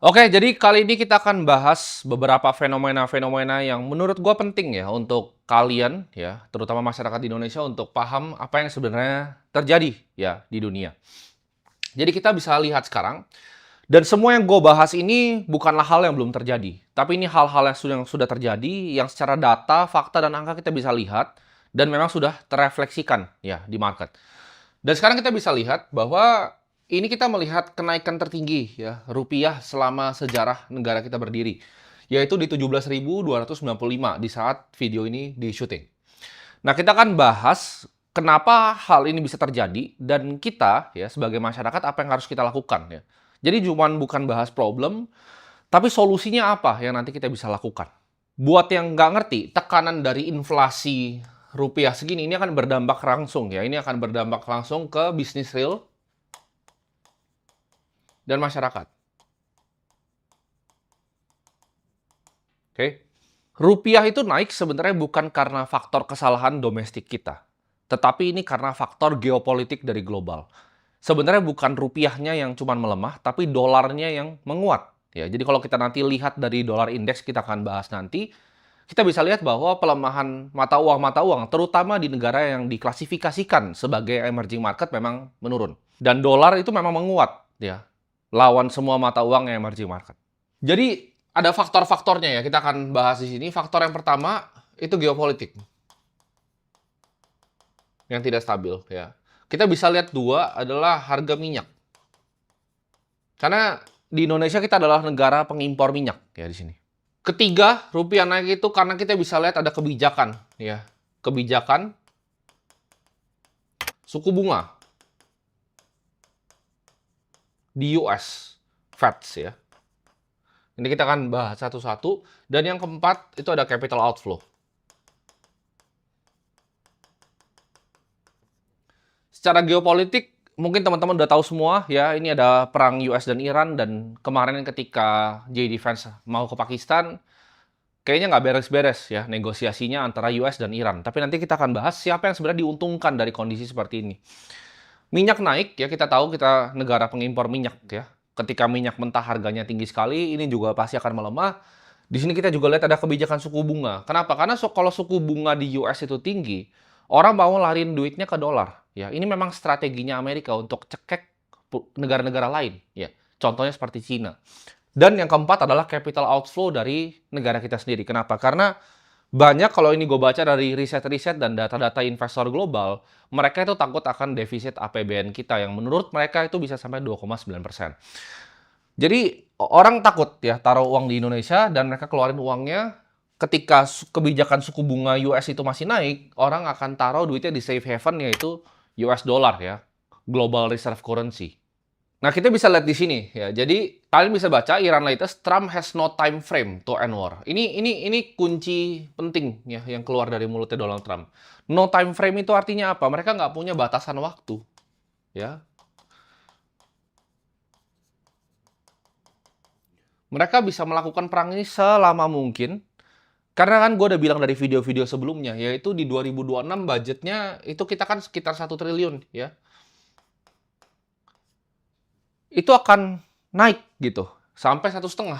Oke, jadi kali ini kita akan bahas beberapa fenomena-fenomena yang menurut gua penting ya untuk kalian ya, terutama masyarakat di Indonesia untuk paham apa yang sebenarnya terjadi ya di dunia. Jadi kita bisa lihat sekarang, dan semua yang gue bahas ini bukanlah hal yang belum terjadi, tapi ini hal-hal yang sudah terjadi, yang secara data, fakta, dan angka kita bisa lihat, dan memang sudah terefleksikan ya di market. Dan sekarang kita bisa lihat bahwa ini kita melihat kenaikan tertinggi ya rupiah selama sejarah negara kita berdiri, yaitu di 17.295 di saat video ini di syuting. Nah, kita akan bahas kenapa hal ini bisa terjadi dan kita ya sebagai masyarakat apa yang harus kita lakukan ya. Jadi bukan bahas problem, tapi solusinya apa yang nanti kita bisa lakukan. Buat yang nggak ngerti, tekanan dari inflasi rupiah segini ini akan berdampak langsung ya. Ini akan berdampak langsung ke bisnis real dan masyarakat. Oke. Rupiah itu naik sebenarnya bukan karena faktor kesalahan domestik kita, tetapi ini karena faktor geopolitik dari global. Sebenarnya bukan rupiahnya yang cuma melemah, tapi dolarnya yang menguat. Ya, jadi kalau kita nanti lihat dari dolar indeks, kita akan bahas nanti, kita bisa lihat bahwa pelemahan mata uang, terutama di negara yang diklasifikasikan sebagai emerging market memang menurun. Dan dolar itu memang menguat, ya, lawan semua mata uang yang emerging market. Jadi ada faktor-faktornya ya, kita akan bahas di sini. Faktor yang pertama itu geopolitik yang tidak stabil ya. Kita bisa lihat dua adalah harga minyak. Karena di Indonesia kita adalah negara pengimpor minyak ya di sini. Ketiga, rupiah naik itu karena kita bisa lihat ada kebijakan ya. Kebijakan suku bunga di US Fed ya. Ini kita akan bahas satu-satu. Dan yang keempat, itu ada capital outflow. Secara geopolitik, mungkin teman-teman udah tahu semua ya, ini ada perang US dan Iran, dan kemarin ketika JD Vance mau ke Pakistan, kayaknya nggak beres-beres ya negosiasinya antara US dan Iran. Tapi nanti kita akan bahas siapa yang sebenarnya diuntungkan dari kondisi seperti ini. Minyak naik ya, kita tahu kita negara pengimpor minyak ya. Ketika minyak mentah harganya tinggi sekali, ini juga pasti akan melemah. Di sini kita juga lihat ada kebijakan suku bunga. Kenapa? Karena kalau suku bunga di US itu tinggi, orang mau lariin duitnya ke dolar. Ya, ini memang strateginya Amerika untuk cekek negara-negara lain. Ya, contohnya seperti Cina. Dan yang keempat adalah capital outflow dari negara kita sendiri. Kenapa? Karena banyak kalau ini gue baca dari riset-riset dan data-data investor global, mereka itu takut akan defisit APBN kita yang menurut mereka itu bisa sampai 2,9%. Jadi orang takut ya taruh uang di Indonesia dan mereka keluarin uangnya ketika kebijakan suku bunga US itu masih naik, orang akan taruh duitnya di safe haven yaitu US dollar ya, global reserve currency. Nah, kita bisa lihat di sini ya. Jadi kalian bisa baca Iran latest, Trump has no time frame to end war. Ini kunci penting ya yang keluar dari mulutnya Donald Trump. No time frame itu artinya apa? Mereka nggak punya batasan waktu ya. Mereka bisa melakukan perang ini selama mungkin. Karena kan gue udah bilang dari video-video sebelumnya, yaitu di 2026 budgetnya itu kita kan sekitar 1 triliun ya. Itu akan naik gitu, sampai 1,5.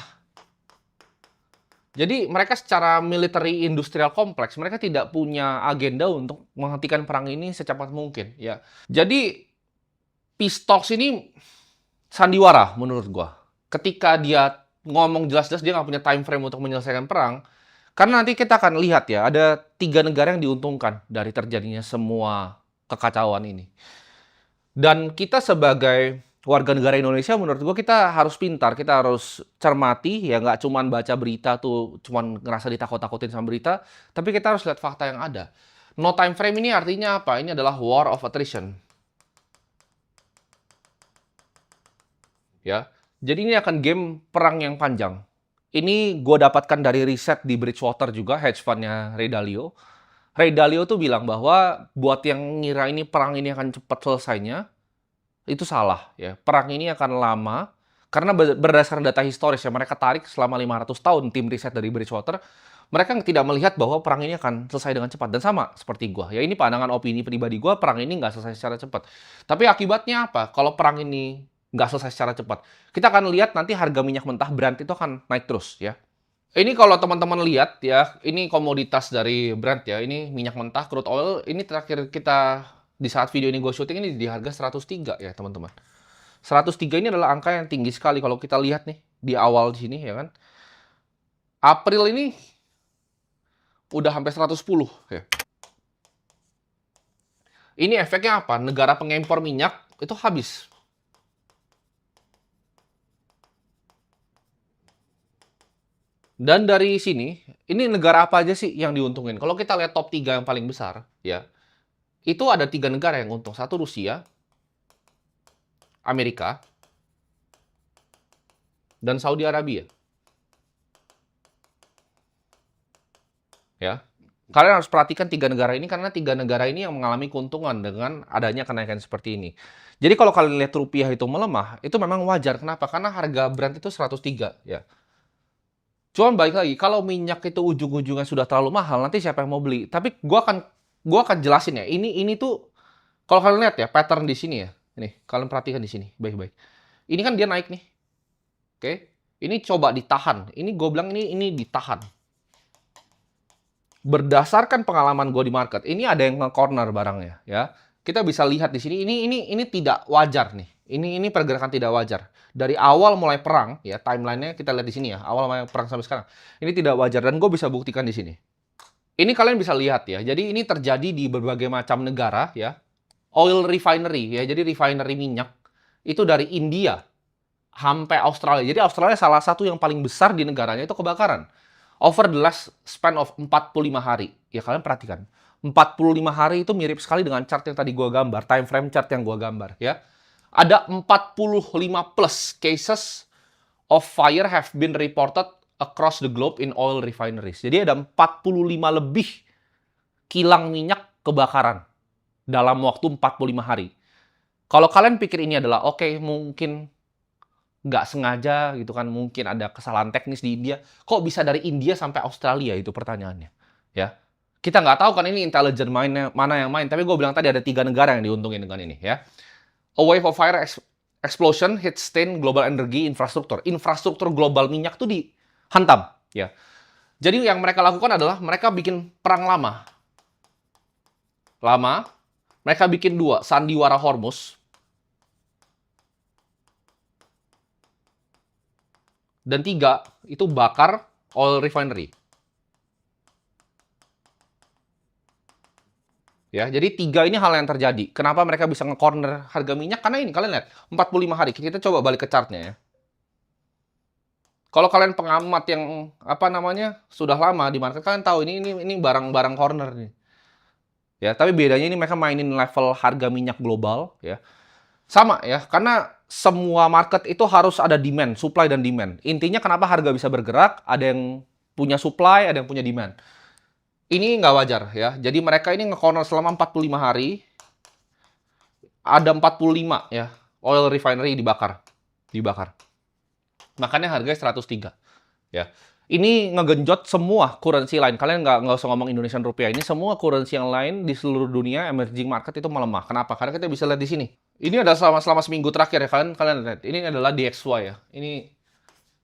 Jadi mereka secara military industrial kompleks, mereka tidak punya agenda untuk menghentikan perang ini secepat mungkin ya. Jadi peace talks ini sandiwara menurut gua. Ketika dia ngomong jelas-jelas dia nggak punya time frame untuk menyelesaikan perang, karena nanti kita akan lihat ya, ada 3 negara yang diuntungkan dari terjadinya semua kekacauan ini. Dan kita sebagai warga negara Indonesia, menurut gua kita harus pintar, kita harus cermati, ya nggak cuman baca berita tuh, cuman ngerasa ditakut-takutin sama berita, tapi kita harus lihat fakta yang ada. No time frame ini artinya apa? Ini adalah war of attrition. Ya, jadi ini akan game perang yang panjang. Ini gue dapatkan dari riset di Bridgewater juga, hedge fund-nya Ray Dalio. Ray Dalio tuh bilang bahwa buat yang ngira ini perang ini akan cepat selesainya, itu salah ya. Perang ini akan lama karena berdasarkan data historis yang mereka tarik selama 500 tahun tim riset dari Bridgewater, mereka tidak melihat bahwa perang ini akan selesai dengan cepat. Dan sama seperti gua. Ya ini pandangan opini pribadi gua, perang ini nggak selesai secara cepat. Tapi akibatnya apa? Kalau perang ini nggak selesai secara cepat. Kita akan lihat nanti harga minyak mentah Brent itu akan naik terus ya. Ini kalau teman-teman lihat ya, ini komoditas dari Brent ya, ini minyak mentah, crude oil, ini terakhir kita di saat video ini gue syuting ini di harga 103 ya teman-teman. 103 ini adalah angka yang tinggi sekali kalau kita lihat nih di awal di sini ya kan. April ini udah hampir 110 ya. Ini efeknya apa? Negara pengimpor minyak itu habis. Dan dari sini, ini negara apa aja sih yang diuntungin? Kalau kita lihat top 3 yang paling besar, ya, itu ada 3 negara yang untung. Satu Rusia, Amerika, dan Saudi Arabia. Ya, kalian harus perhatikan 3 negara ini karena 3 negara ini yang mengalami keuntungan dengan adanya kenaikan seperti ini. Jadi kalau kalian lihat rupiah itu melemah, itu memang wajar. Kenapa? Karena harga Brent itu 103 ya. Cuman balik lagi, kalau minyak itu ujung-ujungnya sudah terlalu mahal, nanti siapa yang mau beli? Tapi gua akan jelasin ya. Ini tuh kalau kalian lihat ya pattern di sini ya. Nih, kalian perhatikan di sini baik-baik. Ini kan dia naik nih. Oke. Ini coba ditahan. Ini gue bilang ini ditahan. Berdasarkan pengalaman gue di market, ini ada yang nge-corner barangnya ya. Kita bisa lihat di sini ini tidak wajar nih. Ini pergerakan tidak wajar. Dari awal mulai perang ya, timelinenya kita lihat di sini ya. Awal mulai perang sampai sekarang. Ini tidak wajar dan gue bisa buktikan di sini. Ini kalian bisa lihat ya. Jadi ini terjadi di berbagai macam negara ya. Oil refinery ya. Jadi refinery minyak itu dari India sampai Australia. Jadi Australia salah satu yang paling besar di negaranya itu kebakaran. Over the last span of 45 hari. Ya kalian perhatikan. 45 hari itu mirip sekali dengan chart yang tadi gua gambar. Time frame chart yang gua gambar ya. Ada 45 plus cases of fire have been reported across the globe in oil refineries. Jadi ada 45 lebih kilang minyak kebakaran dalam waktu 45 hari. Kalau kalian pikir ini adalah oke, mungkin nggak sengaja gitu kan, mungkin ada kesalahan teknis di India. Kok bisa dari India sampai Australia itu pertanyaannya, ya. Kita nggak tahu kan ini intelijen mana yang main, tapi gue bilang tadi ada 3 negara yang diuntungin dengan ini, ya. A wave of fire explosion hit stain global energy infrastructure. Infrastruktur global minyak tuh dihantam, ya. Jadi yang mereka lakukan adalah mereka bikin perang lama. Mereka bikin 2, Sandiwara Hormuz. Dan 3, itu bakar oil refinery. Ya, jadi 3 ini hal yang terjadi. Kenapa mereka bisa nge-corner harga minyak? Karena ini, kalian lihat, 45 hari. Kita coba balik ke chartnya ya. Kalau kalian pengamat yang, sudah lama di market, kalian tahu ini barang-barang corner nih. Ya, tapi bedanya ini mereka mainin level harga minyak global, ya. Sama ya, karena semua market itu harus ada demand, supply dan demand. Intinya kenapa harga bisa bergerak, ada yang punya supply, ada yang punya demand. Ini nggak wajar ya. Jadi mereka ini nge-corner selama 45 hari. Ada 45 ya, oil refinery dibakar. Makanya harganya 103 ya. Ini ngegenjot semua currency lain. Kalian nggak usah ngomong Indonesian rupiah. Ini semua currency yang lain di seluruh dunia, emerging market itu melemah. Kenapa? Karena kita bisa lihat di sini. Ini adalah selama seminggu terakhir ya. Kalian lihat. Ini adalah DXY ya. Ini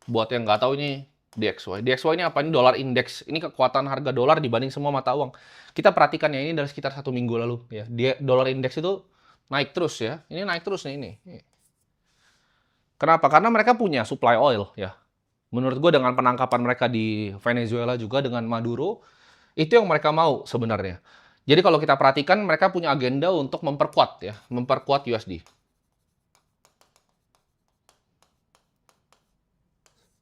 buat yang nggak tahu ini DXY. DXY ini apa? Ini dolar index. Ini kekuatan harga dolar dibanding semua mata uang. Kita perhatikan ya, ini dari sekitar 1 minggu lalu ya. Dolar index itu naik terus ya. Ini naik terus nih ini. Kenapa? Karena mereka punya supply oil ya. Menurut gue dengan penangkapan mereka di Venezuela juga dengan Maduro, itu yang mereka mau sebenarnya. Jadi kalau kita perhatikan, mereka punya agenda untuk memperkuat USD.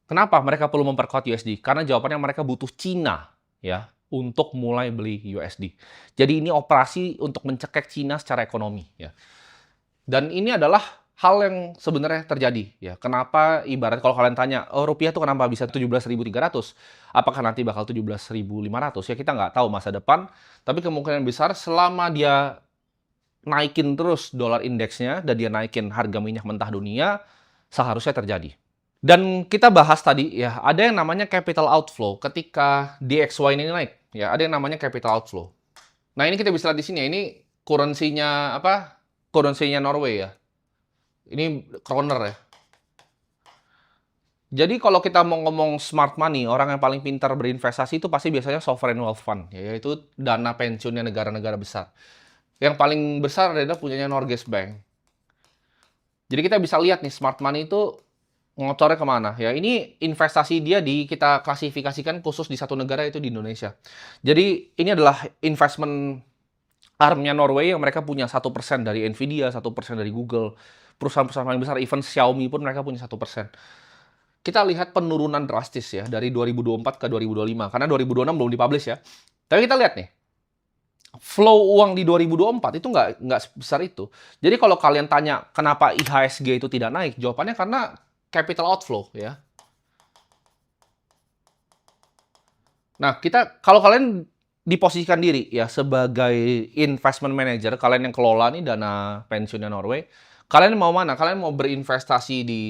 Kenapa mereka perlu memperkuat USD? Karena jawabannya mereka butuh Cina ya untuk mulai beli USD. Jadi ini operasi untuk mencekik Cina secara ekonomi ya. Dan ini adalah hal yang sebenarnya terjadi ya. Kenapa ibarat kalau kalian tanya, oh rupiah tuh kenapa bisa 17.300? Apakah nanti bakal 17.500? Ya kita nggak tahu masa depan. Tapi kemungkinan besar selama dia naikin terus dolar indeksnya dan dia naikin harga minyak mentah dunia, seharusnya terjadi. Dan kita bahas tadi ya, ada yang namanya capital outflow ketika DXY ini naik. Ya, ada yang namanya capital outflow. Nah ini kita bisa lihat di sini ya, ini currency-nya Norway ya. Ini kroner ya. Jadi kalau kita mau ngomong smart money, orang yang paling pintar berinvestasi itu pasti biasanya sovereign wealth fund, yaitu dana pensiunnya negara-negara besar. Yang paling besar adalah punyanya Norges Bank. Jadi kita bisa lihat nih smart money itu ngocornya kemana ya. Ini investasi dia kita klasifikasikan khusus di satu negara, itu di Indonesia. Jadi ini adalah investment armnya Norway yang mereka punya 1% dari Nvidia, 1% dari Google. Perusahaan-perusahaan paling besar, even Xiaomi pun mereka punya 1%. Kita lihat penurunan drastis ya dari 2024 ke 2025. Karena 2026 belum dipublish ya. Tapi kita lihat nih, flow uang di 2024 itu nggak sebesar itu. Jadi kalau kalian tanya kenapa IHSG itu tidak naik, jawabannya karena capital outflow ya. Nah, kalau kalian diposisikan diri ya sebagai investment manager, kalian yang kelola nih dana pensiunnya Norway, kalian mau mana? Kalian mau berinvestasi di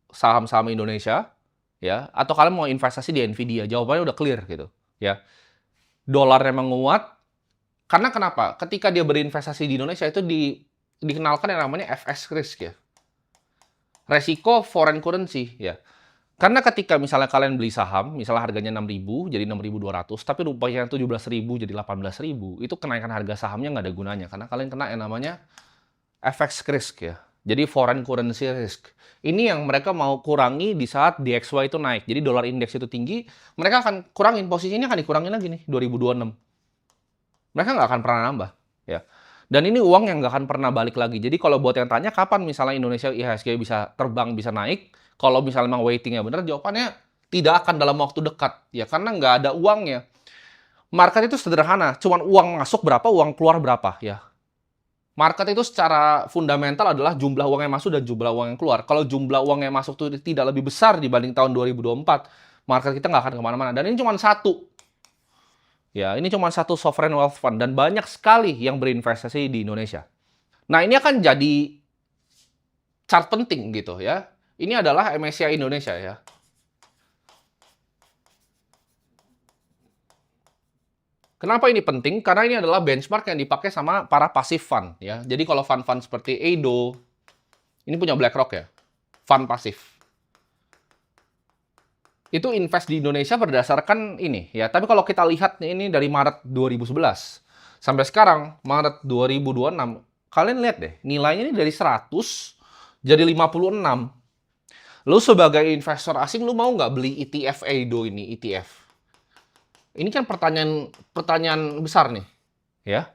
saham-saham Indonesia ya, atau kalian mau investasi di Nvidia? Jawabannya udah clear gitu ya. Dolarnya menguat. Karena kenapa? Ketika dia berinvestasi di Indonesia itu dikenalkan yang namanya FX risk ya. Resiko foreign currency ya. Karena ketika misalnya kalian beli saham, misalnya harganya 6.000 jadi 6.200, tapi rupanya 17.000 jadi 18.000, itu kenaikan harga sahamnya nggak ada gunanya. Karena kalian kena yang namanya FX risk ya. Jadi foreign currency risk. Ini yang mereka mau kurangi di saat DXY itu naik. Jadi dolar indeks itu tinggi, mereka akan kurangin, posisinya akan dikurangin lagi nih, 2026. Mereka nggak akan pernah nambah. Ya. Dan ini uang yang nggak akan pernah balik lagi. Jadi kalau buat yang tanya kapan misalnya Indonesia IHSG bisa terbang, bisa naik, kalau misalnya memang weightingnya benar, jawabannya tidak akan dalam waktu dekat. Ya, karena nggak ada uangnya. Market itu sederhana, cuman uang masuk berapa, uang keluar berapa. Ya. Market itu secara fundamental adalah jumlah uang yang masuk dan jumlah uang yang keluar. Kalau jumlah uang yang masuk itu tidak lebih besar dibanding tahun 2024, market kita nggak akan kemana-mana. Dan ini cuma satu. Ya, ini cuma satu sovereign wealth fund dan banyak sekali yang berinvestasi di Indonesia. Nah, ini akan jadi chart penting gitu ya. Ini adalah MSCI Indonesia ya. Kenapa ini penting? Karena ini adalah benchmark yang dipakai sama para passive fund ya. Jadi kalau fund-fund seperti Edo, ini punya BlackRock ya, fund pasif. Itu invest di Indonesia berdasarkan ini ya. Tapi kalau kita lihat ini dari Maret 2011 sampai sekarang Maret 2026, kalian lihat deh, nilainya ini dari 100 jadi 56. Lu sebagai investor asing, lu mau nggak beli ETF Edo ini, ETF? Ini kan pertanyaan besar nih, ya.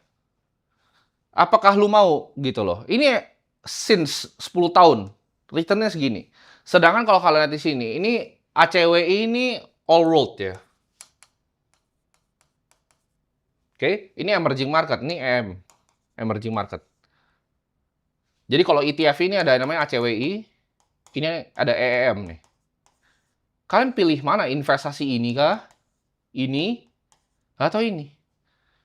Apakah lu mau gitu loh? Ini since 10 tahun, returnnya segini. Sedangkan kalau kalian lihat di sini, ini ACWI ini all world ya. Oke, ini emerging market, ini emerging market. Jadi kalau ETF ini ada namanya ACWI, ini ada EEM nih. Kalian pilih mana? Investasi ini kah? Ini? Atau ini?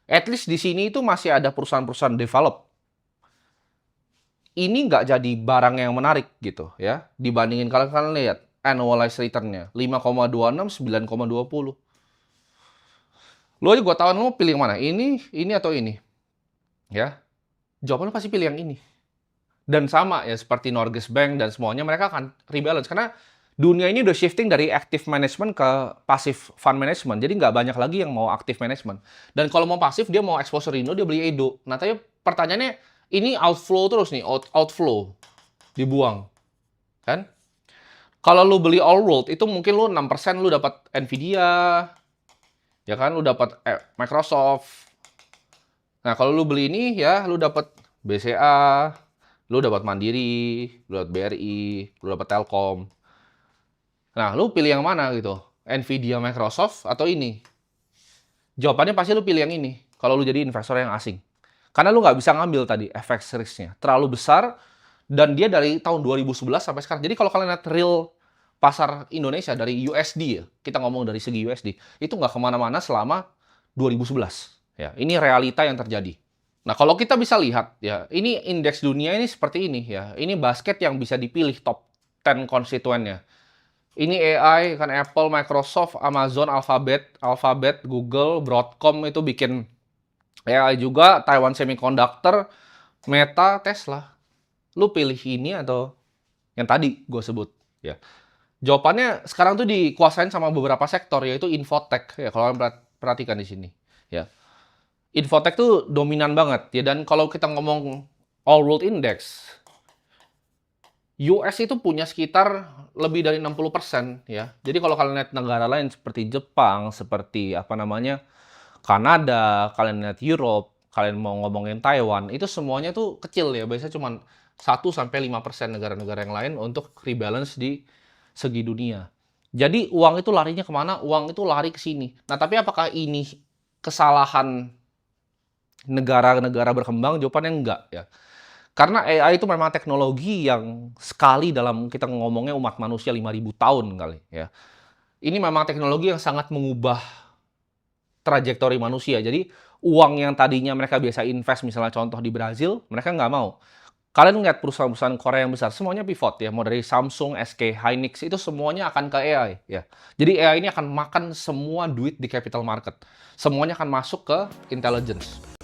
At least di sini itu masih ada perusahaan-perusahaan develop. Ini nggak jadi barang yang menarik gitu ya. Dibandingin kalian lihat annualized return-nya. 5,26, 9,20. Lu aja gua tahu lu pilih yang mana? Ini atau ini? Ya. Jawaban lu pasti pilih yang ini. Dan sama ya seperti Norges Bank dan semuanya, mereka akan rebalance karena dunia ini udah shifting dari active management ke passive fund management. Jadi nggak banyak lagi yang mau active management. Dan kalau mau pasif, dia mau exposure Indo, dia beli Edo. Nah, tapi pertanyaannya, ini outflow terus nih, outflow. Dibuang. Kan? Kalau lu beli all world, itu mungkin lu 6% lu dapat Nvidia. Ya kan, lu dapat Microsoft. Nah, kalau lu beli ini ya, lu dapat BCA, lu dapat Mandiri, lu dapat BRI, lu dapat Telkom. Nah, lu pilih yang mana gitu? Nvidia, Microsoft, atau ini? Jawabannya pasti lu pilih yang ini, kalau lu jadi investor yang asing. Karena lu nggak bisa ngambil tadi FX risk-nya. Terlalu besar, dan dia dari tahun 2011 sampai sekarang. Jadi kalau kalian lihat real pasar Indonesia dari USD ya, kita ngomong dari segi USD, itu nggak kemana-mana selama 2011. Ya, ini realita yang terjadi. Nah, kalau kita bisa lihat, ya, ini indeks dunia ini seperti ini ya. Ini basket yang bisa dipilih top 10 konstituennya. Ini AI, kan Apple, Microsoft, Amazon, Alphabet, Google, Broadcom itu bikin AI juga, Taiwan Semiconductor, Meta, Tesla. Lu pilih ini atau yang tadi gue sebut, ya. Jawabannya sekarang tuh dikuasain sama beberapa sektor, yaitu infotech, ya, kalau kalian perhatikan di sini, ya. Infotech tuh dominan banget, ya, dan kalau kita ngomong All World Index, US itu punya sekitar lebih dari 60%, ya. Jadi kalau kalian lihat negara lain seperti Jepang, seperti apa namanya, Kanada, kalian lihat Europe, kalian mau ngomongin Taiwan, itu semuanya tuh kecil ya. Biasanya cuma 1-5% negara-negara yang lain untuk rebalance di segi dunia. Jadi uang itu larinya kemana? Uang itu lari ke sini. Nah, tapi apakah ini kesalahan negara-negara berkembang? Jawabannya enggak ya. Karena AI itu memang teknologi yang sekali dalam kita ngomongnya umat manusia 5.000 tahun kali ya. Ini memang teknologi yang sangat mengubah trajektori manusia. Jadi uang yang tadinya mereka biasa invest, misalnya contoh di Brazil, mereka nggak mau. Kalian lihat perusahaan-perusahaan Korea yang besar, semuanya pivot ya. Mau dari Samsung, SK, Hynix, itu semuanya akan ke AI ya. Jadi AI ini akan makan semua duit di capital market. Semuanya akan masuk ke intelligence.